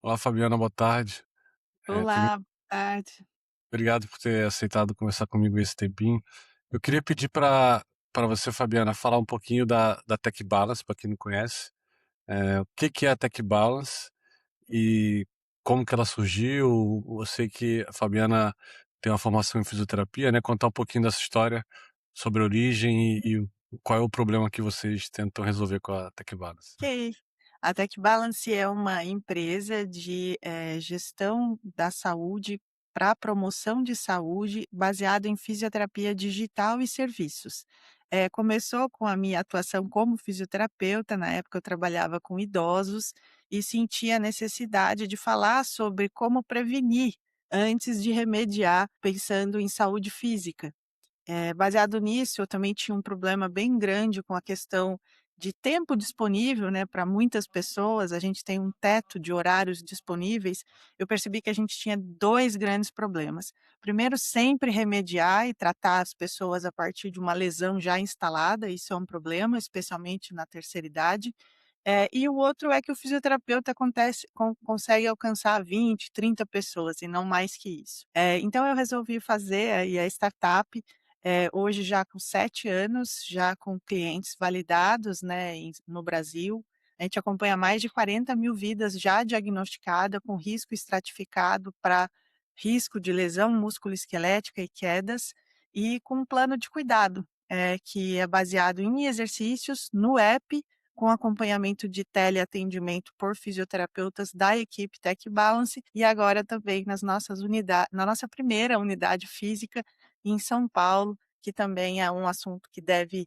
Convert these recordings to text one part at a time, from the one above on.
Olá, Fabiana, boa tarde. Primeiro, Olá, boa tarde. obrigado por ter aceitado conversar comigo esse tempinho. Eu queria pedir para você, Fabiana, falar um pouquinho da Tech Balance, para quem não conhece. O que que é a Tech Balance e como que ela surgiu? Eu sei que a Fabiana tem uma formação em fisioterapia, né? Contar um pouquinho dessa história sobre a origem e qual é o problema que vocês tentam resolver com a Tech Balance. Ok. A TechBalance é uma empresa de, gestão da saúde para promoção de saúde baseado em fisioterapia digital e serviços. Começou com a minha atuação como fisioterapeuta, na época eu trabalhava com idosos e sentia a necessidade de falar sobre como prevenir antes de remediar, pensando em saúde física. Baseado nisso, eu também tinha um problema bem grande com a questão de tempo disponível, né, para muitas pessoas, a gente tem um teto de horários disponíveis. Eu percebi que a gente tinha 2 grandes problemas. Primeiro, sempre remediar e tratar as pessoas a partir de uma lesão já instalada, isso é um problema, especialmente na terceira idade. E o outro é que o fisioterapeuta consegue alcançar 20, 30 pessoas e não mais que isso. Então eu resolvi fazer aí a startup, hoje já com 7 anos, já com clientes validados, né, no Brasil. A gente acompanha mais de 40.000 vidas já diagnosticada com risco estratificado para risco de lesão musculoesquelética e quedas, e com um plano de cuidado, que é baseado em exercícios no app, com acompanhamento de teleatendimento por fisioterapeutas da equipe Tech Balance, e agora também na nossa primeira unidade física em São Paulo, que também é um assunto que deve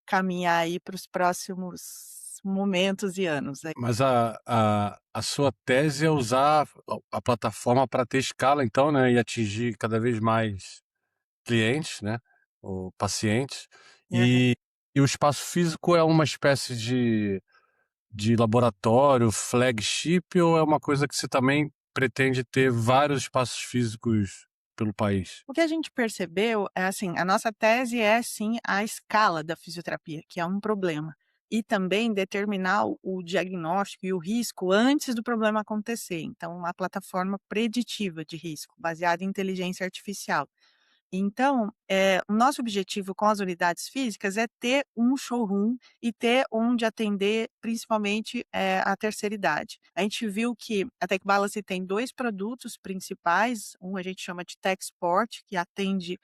caminhar aí para os próximos momentos e anos aí. Mas a sua tese é usar a plataforma para ter escala, então, né, e atingir cada vez mais clientes, né, ou pacientes. Aham. E, e o espaço físico é uma espécie de laboratório, flagship, ou é uma coisa que você também pretende ter vários espaços físicos pelo país? O que a gente percebeu é assim, a nossa tese é sim a escala da fisioterapia, que é um problema, e também determinar o diagnóstico e o risco antes do problema acontecer. Então, uma plataforma preditiva de risco, baseada em inteligência artificial. Então, o nosso objetivo com as unidades físicas é ter um showroom e ter onde atender principalmente, a terceira idade. A gente viu que a TechBalance tem 2 produtos principais, um a gente chama de TechSport, que atende,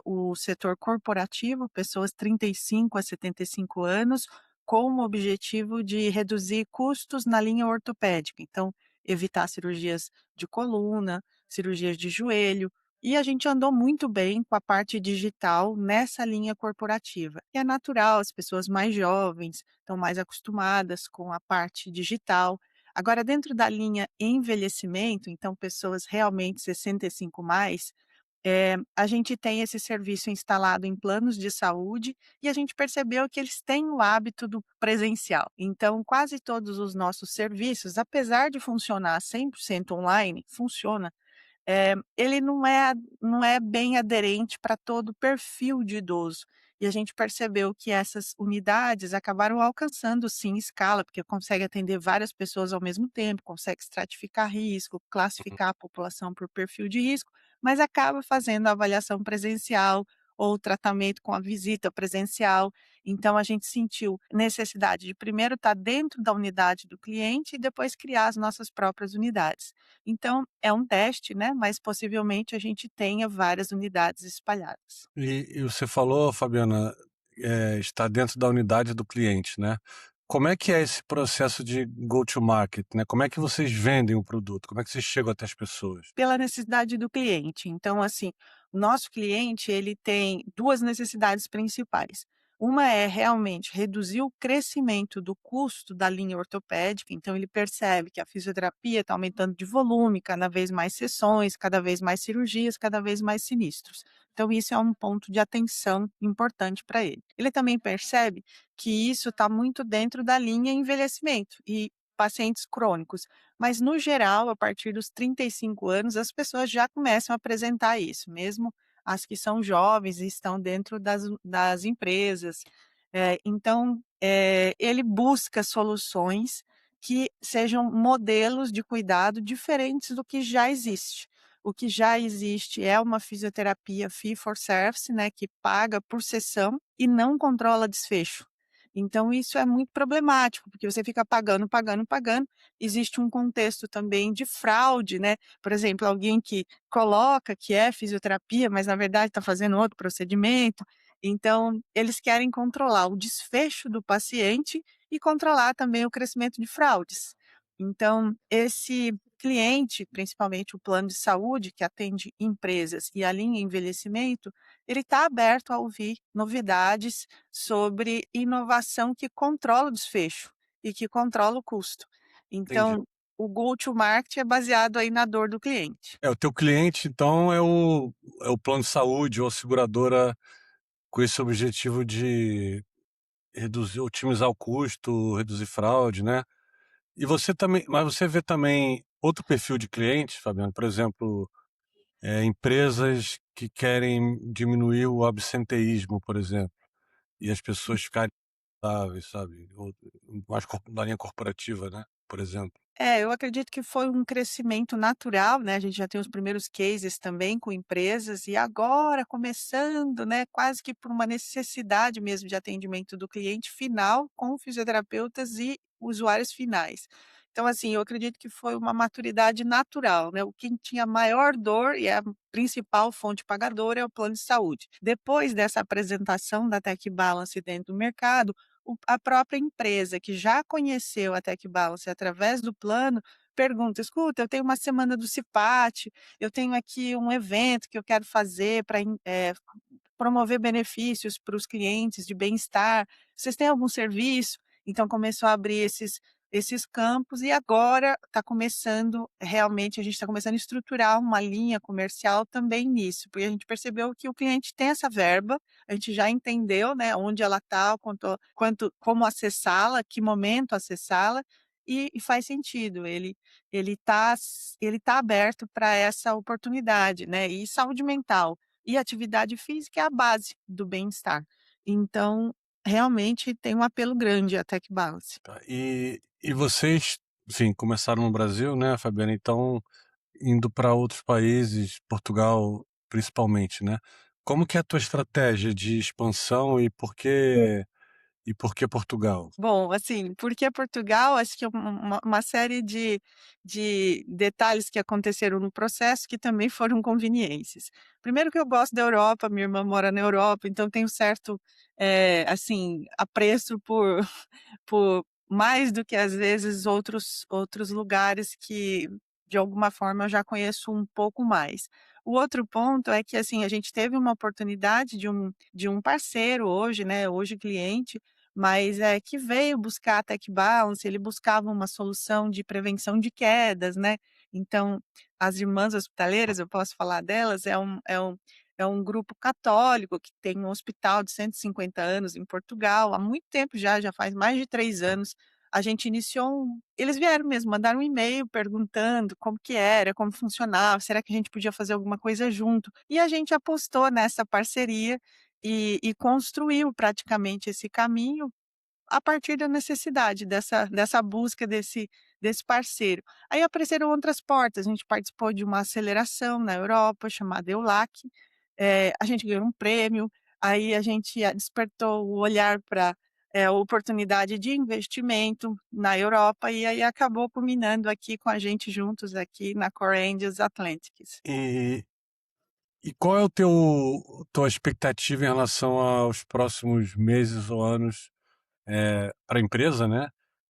o setor corporativo, pessoas 35 a 75 anos, com o objetivo de reduzir custos na linha ortopédica. Então, evitar cirurgias de coluna, cirurgias de joelho, e a gente andou muito bem com a parte digital nessa linha corporativa. E é natural, as pessoas mais jovens estão mais acostumadas com a parte digital. Agora, dentro da linha envelhecimento, então pessoas realmente 65 mais, a gente tem esse serviço instalado em planos de saúde e a gente percebeu que eles têm o hábito do presencial. Então, quase todos os nossos serviços, apesar de funcionar 100% online, funciona, ele não é bem aderente para todo o perfil de idoso. E a gente percebeu que essas unidades acabaram alcançando sim escala, porque consegue atender várias pessoas ao mesmo tempo, consegue estratificar risco, classificar a população por perfil de risco, mas acaba fazendo a avaliação presencial ou tratamento com a visita presencial. Então a gente sentiu necessidade de primeiro estar dentro da unidade do cliente e depois criar as nossas próprias unidades. Então, é um teste, né, mas possivelmente a gente tenha várias unidades espalhadas. E você falou, Fabiana, está dentro da unidade do cliente, né? Como é que é esse processo de go to market, né? Como é que vocês vendem o produto? Como é que vocês chegam até as pessoas? Pela necessidade do cliente. Então, assim, o nosso cliente, ele tem 2 necessidades principais. Uma é realmente reduzir o crescimento do custo da linha ortopédica, então ele percebe que a fisioterapia está aumentando de volume, cada vez mais sessões, cada vez mais cirurgias, cada vez mais sinistros. Então isso é um ponto de atenção importante para ele. Ele também percebe que isso está muito dentro da linha envelhecimento e pacientes crônicos. Mas no geral, a partir dos 35 anos, as pessoas já começam a apresentar isso, mesmo as que são jovens e estão dentro das empresas. Então, ele busca soluções que sejam modelos de cuidado diferentes do que já existe. O que já existe é uma fisioterapia fee for service, né, que paga por sessão e não controla desfecho. Então isso é muito problemático, porque você fica pagando, pagando, pagando. Existe um contexto também de fraude, né, por exemplo, alguém que coloca que é fisioterapia, mas na verdade está fazendo outro procedimento. Então, eles querem controlar o desfecho do paciente e controlar também o crescimento de fraudes. Então, esse cliente, principalmente o plano de saúde, que atende empresas e a linha envelhecimento, ele está aberto a ouvir novidades sobre inovação que controla o desfecho e que controla o custo. Entendi. Então, o go to market é baseado aí na dor do cliente. O teu cliente então é o plano de saúde ou a seguradora com esse objetivo de reduzir otimizar o custo, reduzir fraude, né. E você também mas você vê também outro perfil de clientes, Fabiano, por exemplo, empresas que querem diminuir o absenteísmo, por exemplo, e as pessoas ficarem saudáveis, sabe, ou mais na linha corporativa, né, por exemplo. É, eu acredito que foi um crescimento natural, né, a gente já tem os primeiros cases também com empresas e agora começando, né, quase que por uma necessidade mesmo de atendimento do cliente final com fisioterapeutas e usuários finais. Então, assim, eu acredito que foi uma maturidade natural, né, o quem tinha maior dor e a principal fonte pagadora é o plano de saúde. Depois dessa apresentação da Tech Balance dentro do mercado, a própria empresa que já conheceu a Tech Balance através do plano, pergunta: "Escuta, eu tenho uma semana do CIPAT, eu tenho aqui um evento que eu quero fazer para promover benefícios para os clientes de bem-estar. Vocês têm algum serviço?" Então começou a abrir esses campos e agora está começando realmente a gente está começando a estruturar uma linha comercial também nisso, porque a gente percebeu que o cliente tem essa verba, a gente já entendeu, né, onde ela está, como acessá-la, que momento acessá-la, e faz sentido, ele tá aberto para essa oportunidade, né. E saúde mental e atividade física é a base do bem-estar. Então, realmente tem um apelo grande a Tech Balance. Tá, e vocês, enfim, começaram no Brasil, né, Fabiana, então indo para outros países, Portugal principalmente, né. Como que é a tua estratégia de expansão e por que Portugal? Bom, assim, porque Portugal, acho que é uma série de detalhes que aconteceram no processo que também foram conveniências. Primeiro que eu gosto da Europa, minha irmã mora na Europa, então tenho certo, assim, apreço por mais do que às vezes outros lugares que, de alguma forma, eu já conheço um pouco mais. O outro ponto é que, assim, a gente teve uma oportunidade de um parceiro hoje, né, hoje cliente, mas, que veio buscar a Tech Balance, ele buscava uma solução de prevenção de quedas, né, então as Irmãs Hospitaleiras, eu posso falar delas, é um grupo católico que tem um hospital de 150 anos em Portugal, há muito tempo já faz mais de 3 anos. A gente iniciou eles vieram mesmo, mandaram um e-mail perguntando como que era, como funcionava, será que a gente podia fazer alguma coisa junto? E a gente apostou nessa parceria e construiu praticamente esse caminho a partir da necessidade dessa busca desse parceiro. Aí apareceram outras portas, a gente participou de uma aceleração na Europa chamada EULAC, a gente ganhou um prêmio, aí a gente despertou o olhar para oportunidade de investimento na Europa e aí acabou culminando aqui com a gente juntos aqui na Core Angels Atlantics. E qual é o tua expectativa em relação aos próximos meses ou anos, para a empresa, né,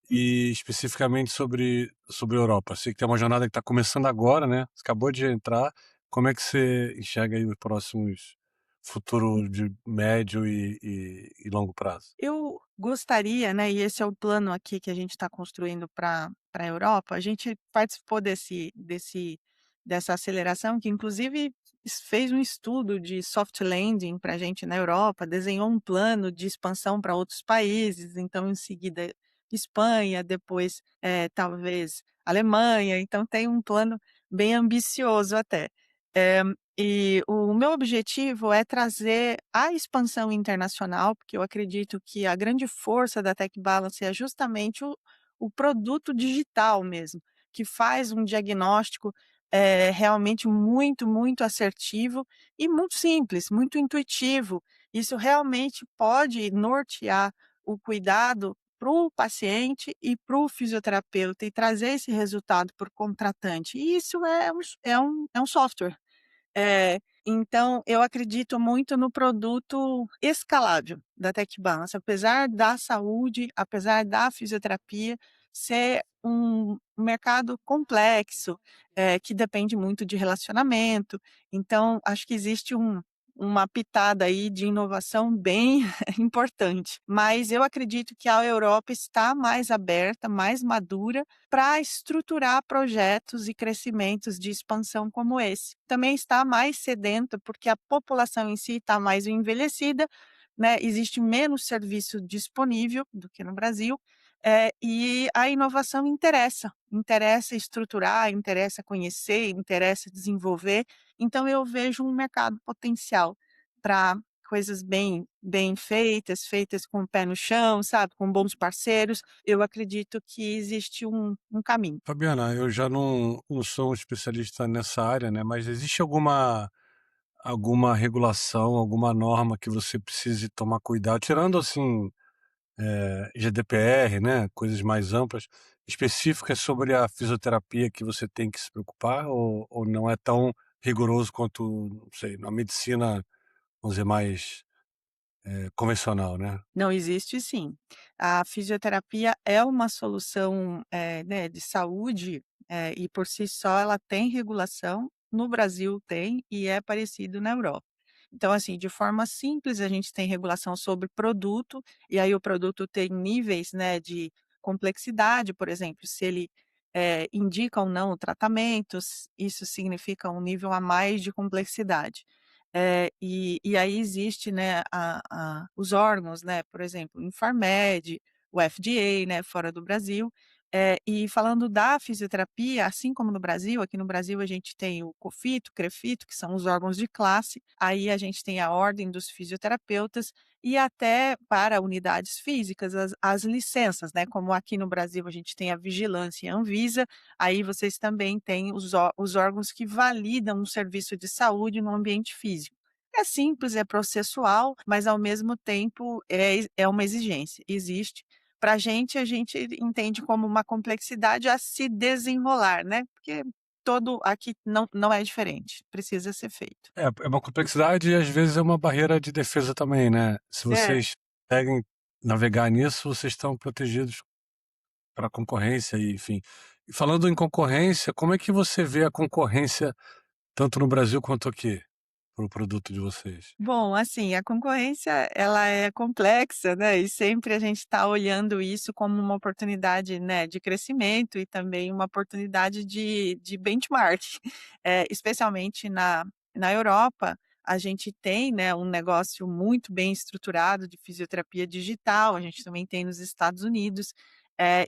e especificamente sobre a Europa? Sei que tem uma jornada que está começando agora, né, você acabou de entrar, como é que você enxerga aí os próximos futuro de médio e longo prazo? Eu gostaria, né, e esse é o plano aqui que a gente está construindo para a Europa, a gente participou dessa aceleração que inclusive fez um estudo de soft landing para a gente na Europa, desenhou um plano de expansão para outros países, então em seguida Espanha, depois, talvez Alemanha, então tem um plano bem ambicioso até. Eh e o meu objetivo é trazer a expansão internacional, porque eu acredito que a grande força da Tech Balance é justamente o produto digital mesmo, que faz um diagnóstico, realmente muito, muito assertivo e muito simples, muito intuitivo. Isso realmente pode nortear o cuidado para o paciente e para o fisioterapeuta e trazer esse resultado para o contratante. E isso é um software. Então eu acredito muito no produto escalável da TechBalance, apesar da saúde, apesar da fisioterapia ser um mercado complexo, que depende muito de relacionamento, então acho que existe uma pitada aí de inovação bem importante. Mas eu acredito que a Europa está mais aberta, mais madura para estruturar projetos e crescimentos de expansão como esse. Também está mais sedenta, porque a população em si está mais envelhecida, né, existe menos serviço disponível do que no Brasil, e a inovação interessa estruturar, interessa conhecer, interessa desenvolver, então eu vejo um mercado potencial para coisas bem feitas, feitas com o pé no chão, sabe, com bons parceiros, eu acredito que existe um caminho. Fabiana, eu já não sou um especialista nessa área, né, mas existe alguma regulação, alguma norma que você precise tomar cuidado, tirando assim, GDPR, né, coisas mais amplas, específicas sobre a fisioterapia que você tem que se preocupar ou não é tão rigoroso quanto, não sei, na medicina, vamos dizer, mais, convencional, né? Não, existe sim. A fisioterapia é uma solução, né, de saúde, e por si só ela tem regulação, no Brasil tem e é parecido na Europa. Então, assim, de forma simples, a gente tem regulação sobre produto, e aí o produto tem níveis, né, de complexidade, por exemplo, se ele, indica ou não o tratamento, isso significa um nível a mais de complexidade. E aí existe, né, os órgãos, né, por exemplo, o Infarmed, o FDA, né, fora do Brasil. E falando da fisioterapia, assim como no Brasil, aqui no Brasil a gente tem o COFITO, CREFITO, que são os órgãos de classe, aí a gente tem a ordem dos fisioterapeutas e até para unidades físicas as licenças, né, como aqui no Brasil a gente tem a vigilância e a Anvisa, aí vocês também têm os órgãos que validam um serviço de saúde no ambiente físico. É simples, é processual, mas ao mesmo tempo é uma exigência, existe. Para a gente entende como uma complexidade a se desenrolar, né, porque todo aqui não é diferente, precisa ser feito. É uma complexidade e às vezes é uma barreira de defesa também, né. Se É. vocês conseguem navegar nisso, vocês estão protegidos para concorrência e enfim. E falando em concorrência, como é que você vê a concorrência tanto no Brasil quanto aqui, para o produto de vocês? Bom, assim, a concorrência ela é complexa, né, e sempre a gente está olhando isso como uma oportunidade, né, de crescimento e também uma oportunidade de benchmark. Especialmente na Europa, a gente tem, né, um negócio muito bem estruturado de fisioterapia digital, a gente também tem nos Estados Unidos,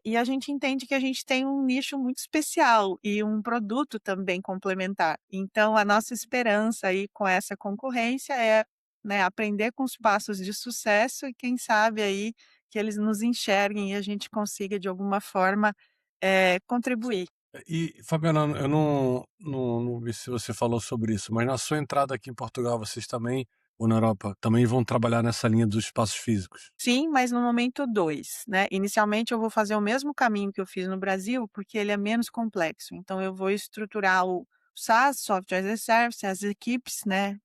e a gente entende que a gente tem um nicho muito especial e um produto também complementar. Então a nossa esperança aí com essa concorrência é, né, aprender com os passos de sucesso e quem sabe aí que eles nos enxerguem e a gente consiga de alguma forma, contribuir. E Fabiana, eu não vi se você falou sobre isso, mas na sua entrada aqui em Portugal, vocês também, ou na Europa, também vão trabalhar nessa linha dos espaços físicos? Sim, mas no momento 2, né. Inicialmente eu vou fazer o mesmo caminho que eu fiz no Brasil, porque ele é menos complexo, então eu vou estruturar o SaaS, Software as a Service, as equipes, né,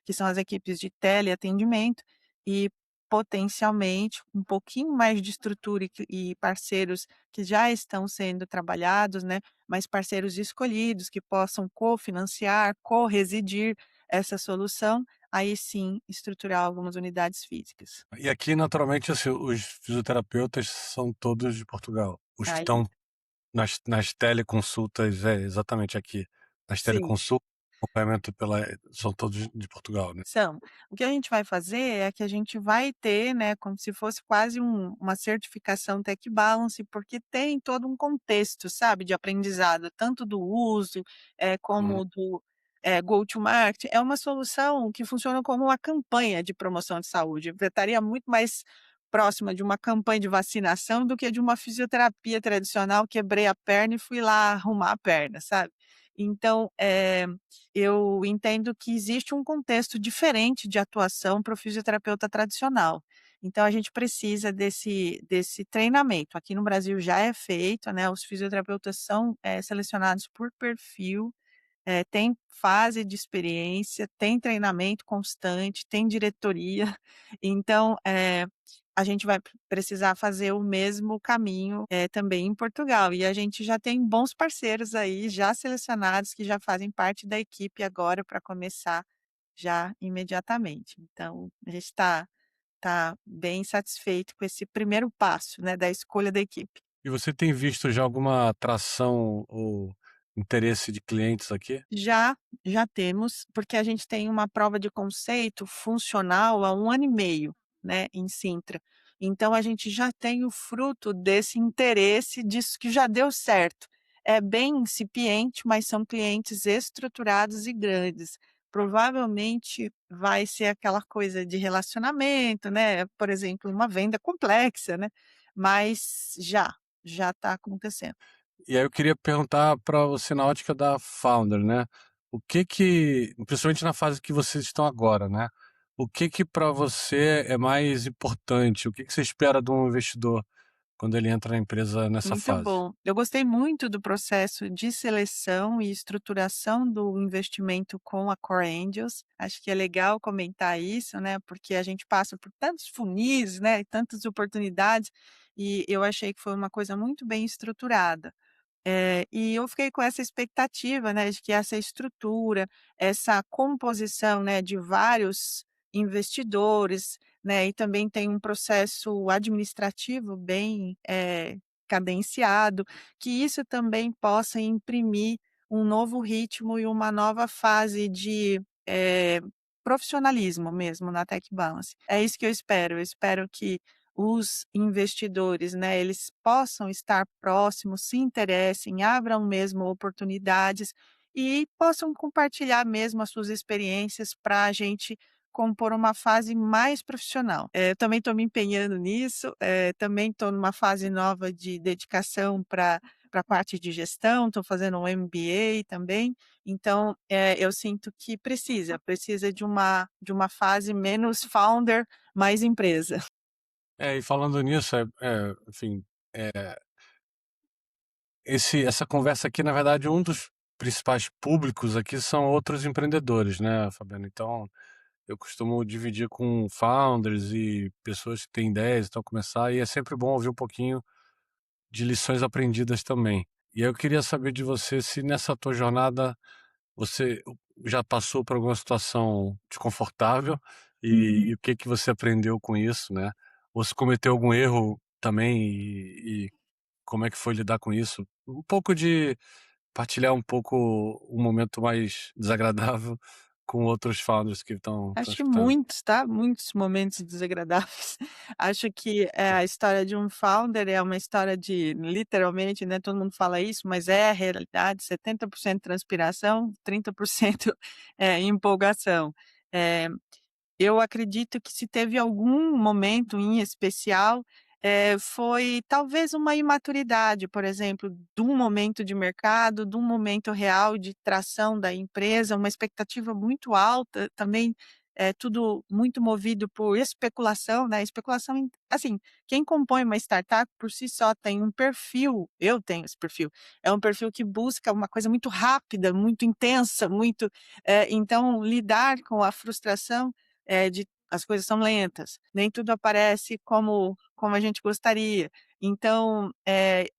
que são as equipes de teleatendimento e potencialmente um pouquinho mais de estrutura e parceiros que já estão sendo trabalhados, né, mas parceiros escolhidos que possam cofinanciar, co-residir essa solução, aí sim estruturar algumas unidades físicas. E aqui, naturalmente, assim, os fisioterapeutas são todos de Portugal. Os que Aí estão nas teleconsultas, é, exatamente aqui. Nas sim, teleconsultas, acompanhamento são todos de Portugal, né? são. O que a gente vai fazer é que a gente vai ter, né, como se fosse quase uma certificação Tech Balance, porque tem todo um contexto, sabe, de aprendizado, tanto do uso, Uhum. como do, go to market. É uma solução que funciona como uma campanha de promoção de saúde, estaria muito mais próxima de uma campanha de vacinação do que de uma fisioterapia tradicional, quebrei a perna e fui lá arrumar a perna, sabe. Então, eu entendo que existe um contexto diferente de atuação para o fisioterapeuta tradicional. Então a gente precisa desse treinamento. Aqui no Brasil já é feito, né, os fisioterapeutas são, selecionados por perfil, tem fase de experiência, tem treinamento constante, tem diretoria, então, a gente vai precisar fazer o mesmo caminho, também em Portugal. E a gente já tem bons parceiros aí, já selecionados, que já fazem parte da equipe agora para começar já imediatamente. Então, a gente está bem satisfeito com esse primeiro passo, né, da escolha da equipe. E você tem visto já alguma atração ou interesse de clientes aqui? Já, já temos, porque a gente tem uma prova de conceito funcional há 1 ano e meio, né, em Sintra. Então a gente já tem o fruto desse interesse, disso que já deu certo. É bem incipiente, mas são clientes estruturados e grandes. Provavelmente vai ser aquela coisa de relacionamento, né, por exemplo, uma venda complexa, né, mas já está acontecendo. E aí eu queria perguntar para você na ótica da founder, né, o que que principalmente na fase que vocês estão agora, né, o que que para você é mais importante? O que que você espera de um investidor quando ele entra na empresa nessa Muito fase? bom. Eu gostei muito do processo de seleção e estruturação do investimento com a Core Angels. Acho que é legal comentar isso, né? Porque a gente passa por tantos funis, né? Tantas oportunidades, e eu achei que foi uma coisa muito bem estruturada. E eu fiquei com essa expectativa, né, de que essa estrutura, essa composição, né, de vários investidores, né, e também tem um processo administrativo bem, cadenciado, que isso também possa imprimir um novo ritmo e uma nova fase de, profissionalismo mesmo na Tech Balance. É isso que eu espero que os investidores, né, eles possam estar próximos, se interessem, abram mesmo oportunidades e possam compartilhar mesmo as suas experiências para a gente compor uma fase mais profissional. Eu também estou me empenhando nisso, também estou numa fase nova de dedicação para a parte de gestão, estou fazendo um MBA também, então, eu sinto que precisa de uma fase menos founder, mais empresa. E falando nisso, enfim, essa conversa aqui, na verdade, um dos principais públicos aqui são outros empreendedores, né, Fabiano? Então, eu costumo dividir com founders e pessoas que têm ideias, estão a começar, e é sempre bom ouvir um pouquinho de lições aprendidas também. E aí eu queria saber de você se nessa tua jornada você já passou por alguma situação desconfortável e o que que você aprendeu com isso, né? Ou se cometeu algum erro também e como é que foi lidar com isso? Um pouco de partilhar um pouco um momento mais desagradável com outros founders que estão Acho que escutando. muitos, tá, muitos momentos desagradáveis. Acho que, a história de um founder é uma história de literalmente, né, todo mundo fala isso, mas é a realidade, 70% transpiração, 30% empolgação. Eh Eu acredito que se teve algum momento em especial, foi talvez uma imaturidade, por exemplo, de um momento de mercado, de um momento real de tração da empresa, uma expectativa muito alta, também, tudo muito movido por especulação, né, especulação assim, quem compõe uma startup por si só tem um perfil, eu tenho esse perfil, é um perfil que busca uma coisa muito rápida, muito intensa, muito, então lidar com a frustração de as coisas são lentas, nem tudo aparece como a gente gostaria. Então,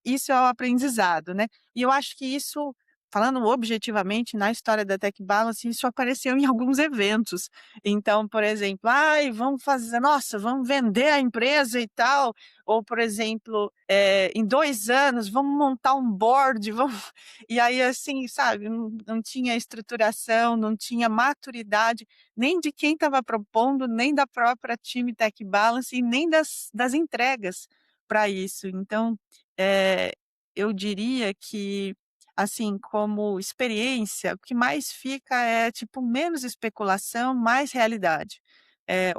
isso é o aprendizado, né. E eu acho que isso, falando objetivamente na história da Tech Balance, isso apareceu em alguns eventos. Então, por exemplo: "Ai, vamos fazer nossa, vamos vender a empresa e tal", ou por exemplo, "Em 2 anos vamos montar um board, vamos", e aí, assim, sabe, não tinha estruturação, não tinha maturidade nem de quem estava propondo, nem da própria time Tech Balance e nem das entregas para isso. Então, eh, eu diria que, assim, como experiência, o que mais fica é, tipo, menos especulação, mais realidade.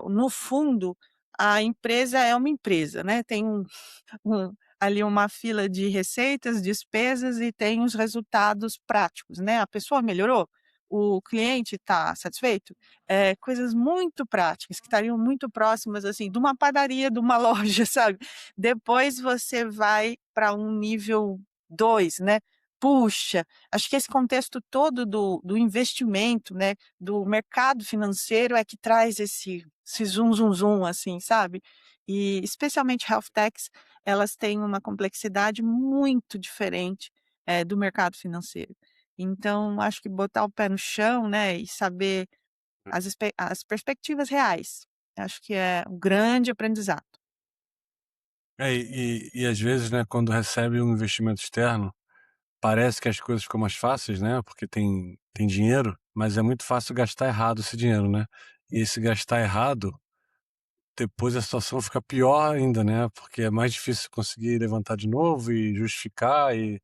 No fundo, a empresa é uma empresa, né, tem ali uma fila de receitas, despesas e tem os resultados práticos, né. A pessoa melhorou? O cliente está satisfeito? Coisas muito práticas que estariam muito próximas, assim, de uma padaria, de uma loja, sabe. Depois você vai para um nível 2, né. Puxa, acho que esse contexto todo do investimento, né, do mercado financeiro é que traz esse zum zum zum, assim, sabe. E especialmente health techs, elas têm uma complexidade muito diferente, do mercado financeiro. Então, acho que botar o pé no chão, né, e saber as perspectivas reais, acho que é um grande aprendizado. E às vezes, né, quando recebe um investimento externo, parece que as coisas ficam mais fáceis, né, porque tem dinheiro, mas é muito fácil gastar errado esse dinheiro, né. E esse gastar errado, depois a situação fica pior ainda, né, porque é mais difícil conseguir levantar de novo e justificar e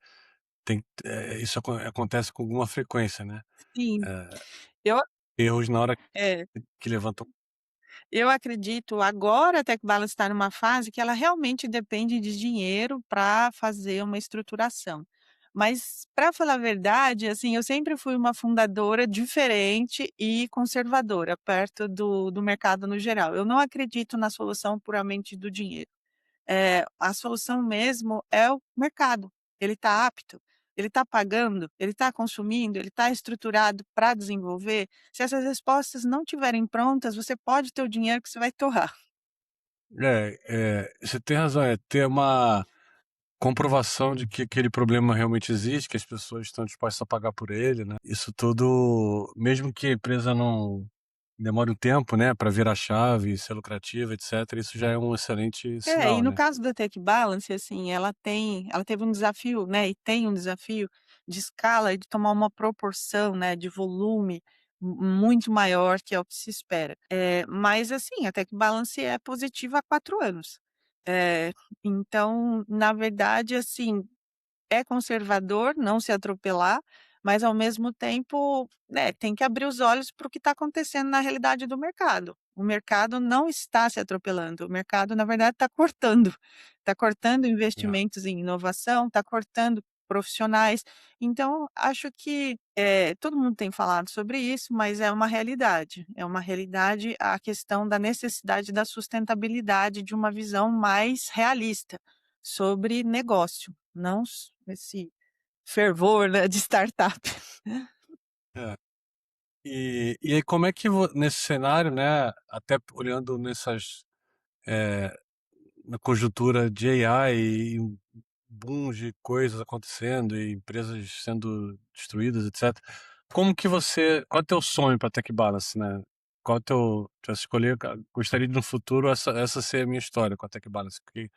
isso acontece com alguma frequência, né. Sim, Eh, eu Erros na hora é. que levantam. Eu acredito agora a Tech Balance está numa fase que ela realmente depende de dinheiro para fazer uma estruturação. Mas, para falar a verdade, assim, eu sempre fui uma fundadora diferente e conservadora perto do mercado no geral. Eu não acredito na solução puramente do dinheiro. A solução mesmo é o mercado. Ele está apto, ele está pagando, ele está consumindo, ele está estruturado para desenvolver. Se essas respostas não estiverem prontas, você pode ter o dinheiro que você vai torrar. Você tem razão, é ter uma comprovação de que aquele problema realmente existe, que as pessoas estão dispostas a pagar por ele, né. Isso tudo, mesmo que a empresa não demore um tempo, né, para virar chave, ser lucrativa, etcétera, isso já é um excelente E sinal, no né. caso da Tech Balance, assim, ela teve um desafio, né, e tem um desafio de escala e de tomar uma proporção, né, de volume muito maior que é o que se espera. Mas assim, a Tech Balance é positiva há 4 anos. Eh, então, na verdade, assim, é conservador, não se atropelar, mas ao mesmo tempo, né, tem que abrir os olhos para o que está acontecendo na realidade do mercado. O mercado não está se atropelando, o mercado na verdade está cortando É, investimentos em inovação, está cortando profissionais. Então acho que, todo mundo tem falado sobre isso, mas é uma realidade a questão da necessidade da sustentabilidade de uma visão mais realista sobre negócio. Não s esse fervor, né, de startup. é. E aí como é que nesse cenário, né, até olhando eh, na conjuntura de AI e um boom de coisas acontecendo e empresas sendo destruídas, etcétera. Como que você qual é o teu sonho para Tech Balance, né? Qual é o teu pra escolher gostaria de no futuro essa ser a minha história com a Tech Balance, porque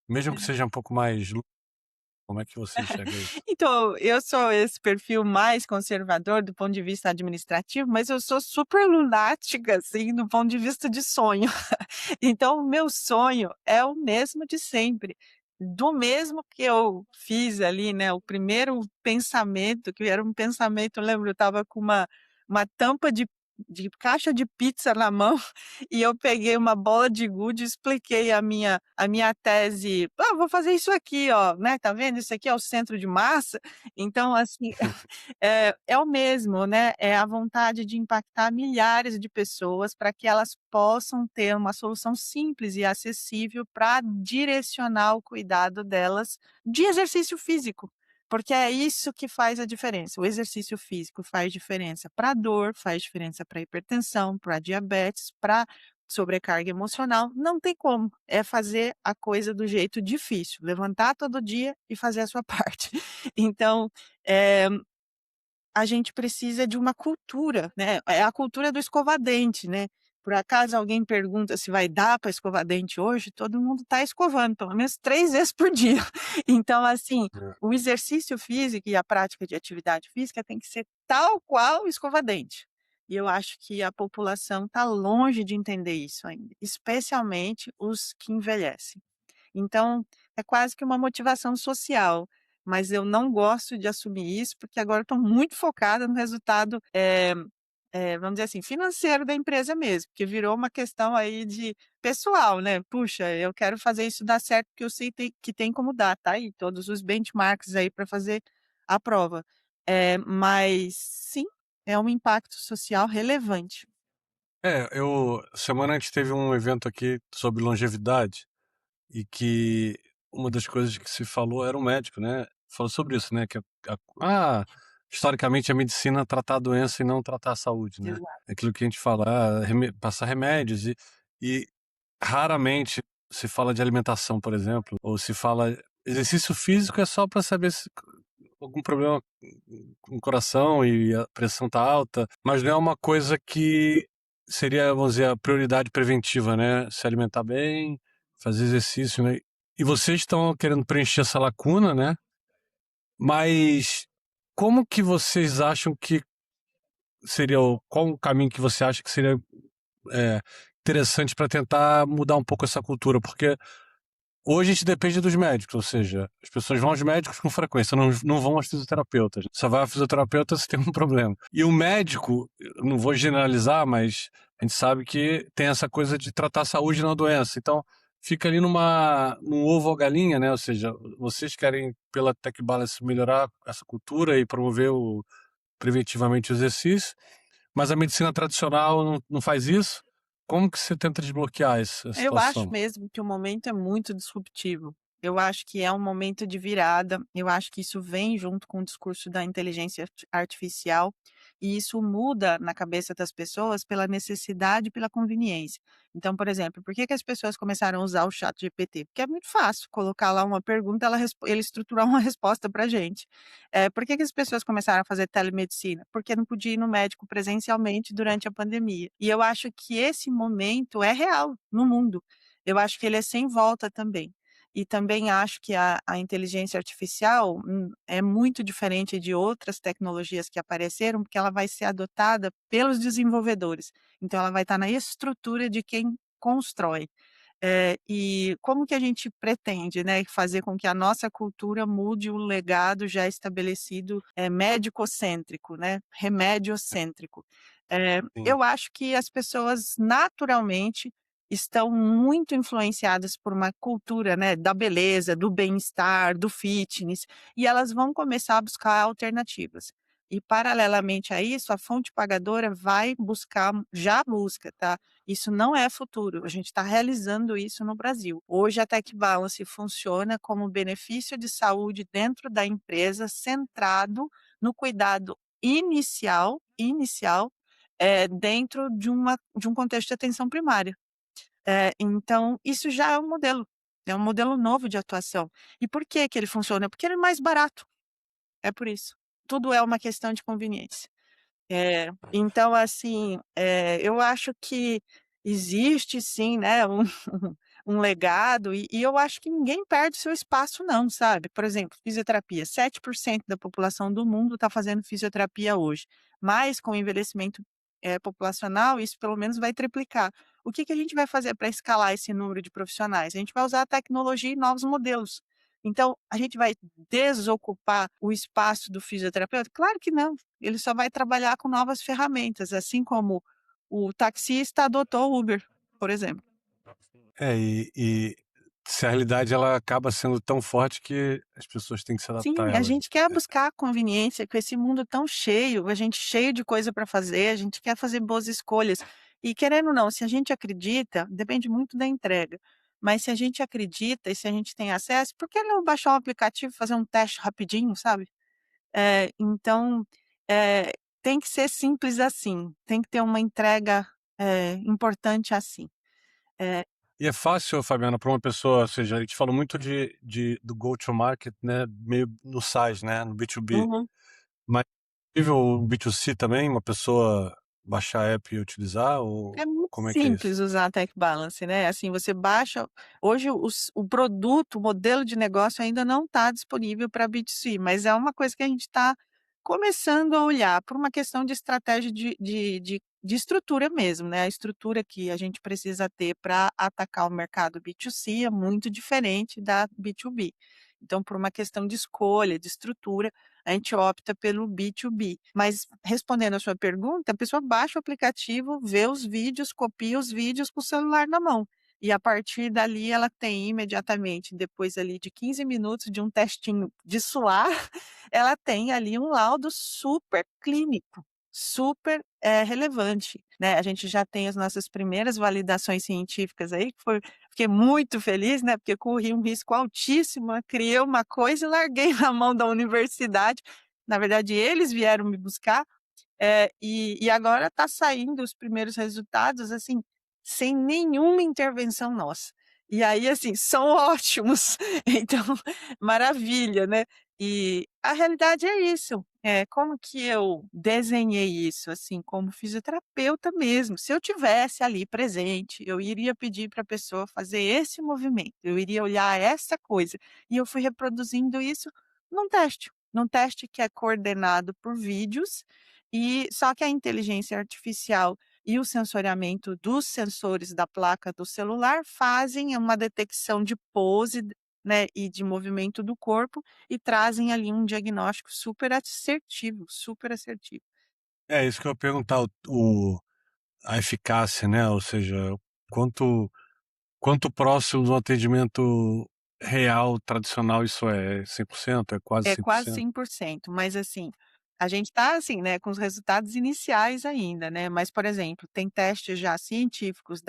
mesmo que seja um pouco mais como é que você enxerga isso? Então, eu sou esse perfil mais conservador do ponto de vista administrativo, mas eu sou super lunática, assim, do ponto de vista de sonho. Então, o meu sonho é o mesmo de sempre. Do mesmo que eu fiz ali, né, o primeiro pensamento, que era um pensamento, eu lembro, eu estava com uma tampa de caixa de pizza na mão e eu peguei uma bola de gude e expliquei a minha tese: "Ah, vou fazer isso aqui, ó, né, tá vendo? Isso aqui é o centro de massa". Então, assim, é o mesmo, né, é a vontade de impactar milhares de pessoas para que elas possam ter uma solução simples e acessível para direcionar o cuidado delas de exercício físico, porque é isso que faz a diferença. O exercício físico faz diferença para dor, faz diferença para hipertensão, para diabetes, para sobrecarga emocional, não tem como, é fazer a coisa do jeito difícil, levantar todo dia e fazer a sua parte. Então, eh a gente precisa de uma cultura, né, é a cultura do escova-dente, né. Por acaso alguém pergunta se vai dar para escovar dente hoje, todo mundo está escovando pelo menos 3 vezes por dia. Então, assim, É, o exercício físico e a prática de atividade física tem que ser tal qual o escova-dente. E eu acho que a população está longe de entender isso ainda, especialmente os que envelhecem. Então, é quase que uma motivação social, mas eu não gosto de assumir isso, porque agora eu estou muito focada no resultado, vamos dizer assim, financeiro da empresa mesmo, porque virou uma questão aí de pessoal, né. "Puxa, eu quero fazer isso dar certo, porque eu sei que tem como dar", tá aí todos os benchmarks aí para fazer a prova. Mas sim, é um impacto social relevante. Eu semana antes teve um evento aqui sobre longevidade e que uma das coisas que se falou era um médico, né, falou sobre isso, né, que historicamente a medicina trata a doença e não tratar a saúde, né. Exato. É aquilo que a gente fala, passar remédios e raramente se fala de alimentação, por exemplo, ou se fala exercício físico é só para saber se algum problema com o coração e a pressão tá alta, mas não é uma coisa que seria, vamos dizer, a prioridade preventiva, né? Se alimentar bem, fazer exercício, né? E vocês estão querendo preencher essa lacuna, né? Mas como que vocês acham que seria qual o caminho que você acha que seria é, interessante para tentar mudar um pouco essa cultura? Porque hoje a gente depende dos médicos, ou seja, as pessoas vão aos médicos com frequência, não vão aos fisioterapeutas. Só vai ao fisioterapeuta se tem um problema. E o médico, eu não vou generalizar, mas a gente sabe que tem essa coisa de tratar a saúde na doença. Então, fica ali num ovo ou galinha, né? Ou seja, vocês querem, pela Tech Balance, melhorar essa cultura e promover preventivamente o exercício, mas a medicina tradicional não faz isso. Como que você tenta desbloquear essa Eu acho situação? mesmo que o momento é muito disruptivo. Eu acho que é um momento de virada, eu acho que isso vem junto com o discurso da inteligência artificial, e isso muda na cabeça das pessoas pela necessidade e pela conveniência. Então, por exemplo, por que que as pessoas começaram a usar o ChatGPT? Porque é muito fácil colocar lá uma pergunta, ele estruturar uma resposta pra gente. Por que que as pessoas começaram a fazer telemedicina? Porque não podia ir no médico presencialmente durante a pandemia. E eu acho que esse momento é real no mundo. Eu acho que ele é sem volta também. E também acho que a inteligência artificial, é muito diferente de outras tecnologias que apareceram, porque ela vai ser adotada pelos desenvolvedores. Então ela vai estar na estrutura de quem constrói. E como que a gente pretende, né, fazer com que a nossa cultura mude o legado já estabelecido, médico-cêntrico, né, remédio-cêntrico. Sim. Eu acho que as pessoas naturalmente estão muito influenciadas por uma cultura, né, da beleza, do bem-estar, do fitness, e elas vão começar a buscar alternativas. E paralelamente a isso, a fonte pagadora vai buscar já busca, tá, isso não é futuro, a gente está realizando isso no Brasil. Hoje a Tech Balance funciona como benefício de saúde dentro da empresa, centrado no cuidado inicial, dentro de um contexto de atenção primária. Então isso já é um modelo novo de atuação. E por que que ele funciona? Porque ele é mais barato, é por isso. Tudo é uma questão de conveniência. Então assim, eu acho que existe sim, né, um legado e eu acho que ninguém perde seu espaço não, sabe. Por exemplo, fisioterapia, 7% da população do mundo está fazendo fisioterapia hoje, mas com o envelhecimento, populacional, isso pelo menos vai triplicar. O que que a gente vai fazer para escalar esse número de profissionais? A gente vai usar a tecnologia e novos modelos. Então, a gente vai desocupar o espaço do fisioterapeuta? Claro que não. Ele só vai trabalhar com novas ferramentas, assim como o taxista adotou o Uber, por exemplo. E se a realidade ela acaba sendo tão forte que as pessoas têm que se adaptar a Sim, a ela. gente quer buscar conveniência com esse mundo tão cheio, a gente cheio de coisa para fazer, a gente quer fazer boas escolhas. E querendo ou não, se a gente acredita, depende muito da entrega, mas se a gente acredita e se a gente tem acesso, por que não baixar um aplicativo e fazer um teste rapidinho, sabe? Então, eh, tem que ser simples assim, tem que ter uma entrega, importante assim. Eh E é fácil, Fabiana, para uma pessoa, ou seja, a gente falou muito do go to market, né, meio no SaaS, né, no B2B, Uhum. mas é possível o B2C também, uma pessoa baixar a app e utilizar ou É muito como é que é isso? simples usar a Tech Balance, né, assim, você baixa hoje o produto, o modelo de negócio ainda não está disponível para B2C, mas é uma coisa que a gente está começando a olhar por uma questão de estratégia de estrutura mesmo, né, a estrutura que a gente precisa ter para atacar o mercado B2C é muito diferente da B2B. Então, por uma questão de escolha, de estrutura, a gente opta pelo B2B. Mas respondendo a sua pergunta, a pessoa baixa o aplicativo, vê os vídeos, copia os vídeos com o celular na mão. E a partir dali ela tem imediatamente, depois ali de 15 minutos de um testinho de suar, ela tem ali um laudo super clínico, super, relevante, né. A gente já tem as nossas primeiras validações científicas aí, que foi fiquei muito feliz, né, porque corri um risco altíssimo, eu criei uma coisa e larguei na mão da universidade. Na verdade, eles vieram me buscar, e agora está saindo os primeiros resultados, assim, sem nenhuma intervenção nossa. E aí, assim, são ótimos, então, maravilha, né. E a realidade é isso, como que eu desenhei isso, assim, como fisioterapeuta mesmo, se eu tivesse ali presente, eu iria pedir para a pessoa fazer esse movimento, eu iria olhar essa coisa, e eu fui reproduzindo isso num teste que é coordenado por vídeos, e só que a inteligência artificial e o sensoriamento dos sensores da placa do celular fazem uma detecção de pose, né, e de movimento do corpo e trazem ali um diagnóstico super assertivo, super assertivo. É isso que eu ia perguntar, a eficácia, né, ou seja, quanto quanto próximo do atendimento real, tradicional isso é? 100%? É quase É quase 100%? 100%, mas assim, a gente está assim, né, com os resultados iniciais ainda, né, mas, por exemplo, tem testes já científicos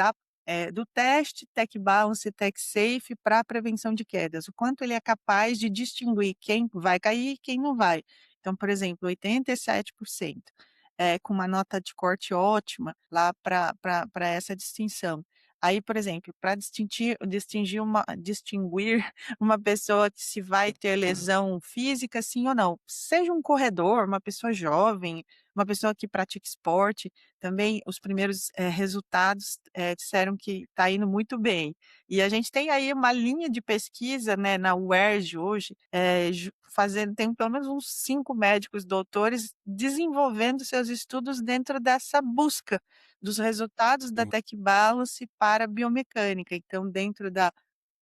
do teste Tech Balance e Tech Safe para prevenção de quedas, o quanto ele é capaz de distinguir quem vai cair e quem não vai. Então, por exemplo, 87%, com uma nota de corte ótima lá para essa distinção. Aí, por exemplo, para distinguir uma pessoa que se vai ter lesão física, sim ou não. Seja um corredor, uma pessoa jovem, uma pessoa que pratica esporte, também os primeiros, resultados, disseram que está indo muito bem. E a gente tem aí uma linha de pesquisa, né, na UERJ hoje, fazendo tem pelo menos uns 5 médicos doutores desenvolvendo seus estudos dentro dessa busca dos resultados da Sim. Tech Balance para a biomecânica. Então dentro da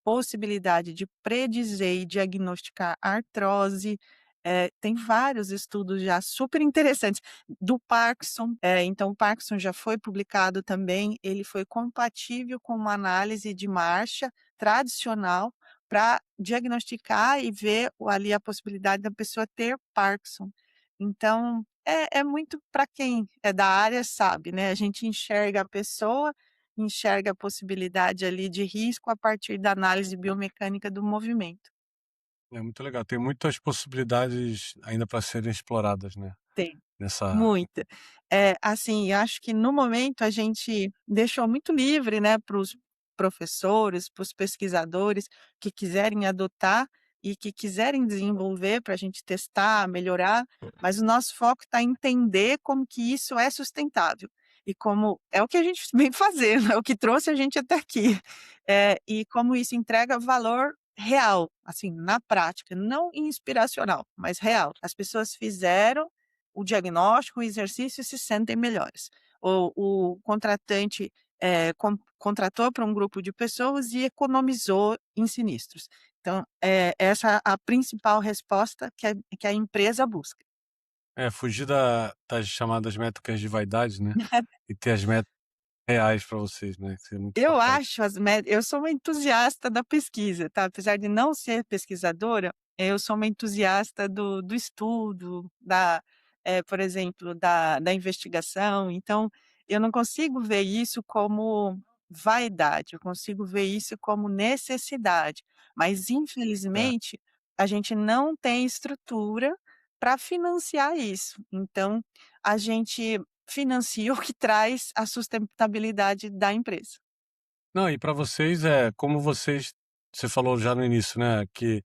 possibilidade de predizer e diagnosticar artrose, tem vários estudos já super interessantes, do Parkinson, então o Parkinson já foi publicado também, ele foi compatível com uma análise de marcha tradicional para diagnosticar e ver ali a possibilidade da pessoa ter Parkinson. Então, é muito para quem é da área sabe, né, a gente enxerga a pessoa, enxerga a possibilidade ali de risco a partir da análise biomecânica do movimento. É muito legal, tem muitas possibilidades ainda para serem exploradas, né, Tem. nessa. Muita. Assim, eu acho que no momento a gente deixou muito livre, né, para os professores, para os pesquisadores que quiserem adotar e que quiserem desenvolver para a gente testar, melhorar, mas o nosso foco está em entender como que isso é sustentável e como é o que a gente vem fazendo, é o que trouxe a gente até aqui. E como isso entrega valor real, assim, na prática, não inspiracional, mas real. As pessoas fizeram o diagnóstico, o exercício e se sentem melhores. O contratante, contratou para um grupo de pessoas e economizou em sinistros. Então, essa a principal resposta que a empresa busca. É, fugir das chamadas métricas de vaidade, né, e ter as metas reais para vocês, né, que é muito Eu importante. acho eu sou uma entusiasta da pesquisa, tá, apesar de não ser pesquisadora, eu sou uma entusiasta do estudo, por exemplo, da investigação, então eu não consigo ver isso como vaidade, eu consigo ver isso como necessidade, mas É. infelizmente a gente não tem estrutura para financiar isso, então a gente financia o que traz a sustentabilidade da empresa. Não, e para vocês, é como você falou já no início, né, que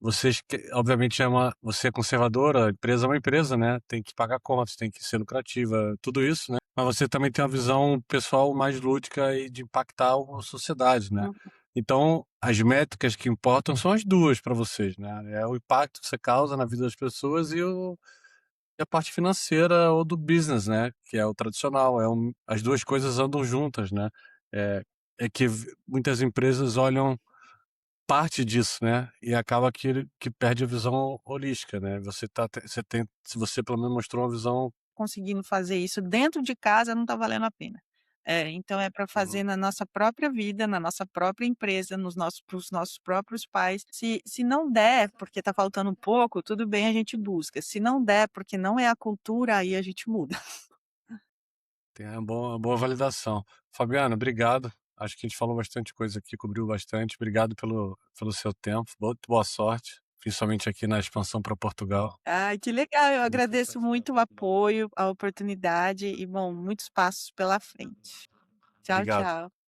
vocês que obviamente você é conservadora, a empresa é uma empresa, né, tem que pagar contas, tem que ser lucrativa, tudo isso, né, mas você também tem uma visão pessoal mais lúdica e de impactar a sociedade, né. Hum, Então, as métricas que importam são as 2 para vocês, né, é o impacto que você causa na vida das pessoas e a parte financeira ou do business, né, que é o tradicional, as 2 coisas andam juntas, né. É é que muitas empresas olham parte disso, né, e acaba que perde a visão holística, né, você tem se você pelo menos mostrou uma visão. Conseguindo fazer isso dentro de casa não está valendo a pena. Então é para fazer Uhum. na nossa própria vida, na nossa própria empresa, nos nossos para os nossos próprios pais. Se não der, porque está faltando um pouco, tudo bem, a gente busca. Se não der, porque não é a cultura, aí a gente muda. Tem uma boa validação. Fabiana, obrigado. Acho que a gente falou bastante coisa aqui, cobriu bastante. Obrigado pelo seu tempo. Boa sorte, principalmente aqui na expansão para Portugal. Ai, que legal, eu Muito agradeço sucesso. muito o apoio, a oportunidade e, bom, muitos passos pela frente. Tchau, Obrigado. tchau.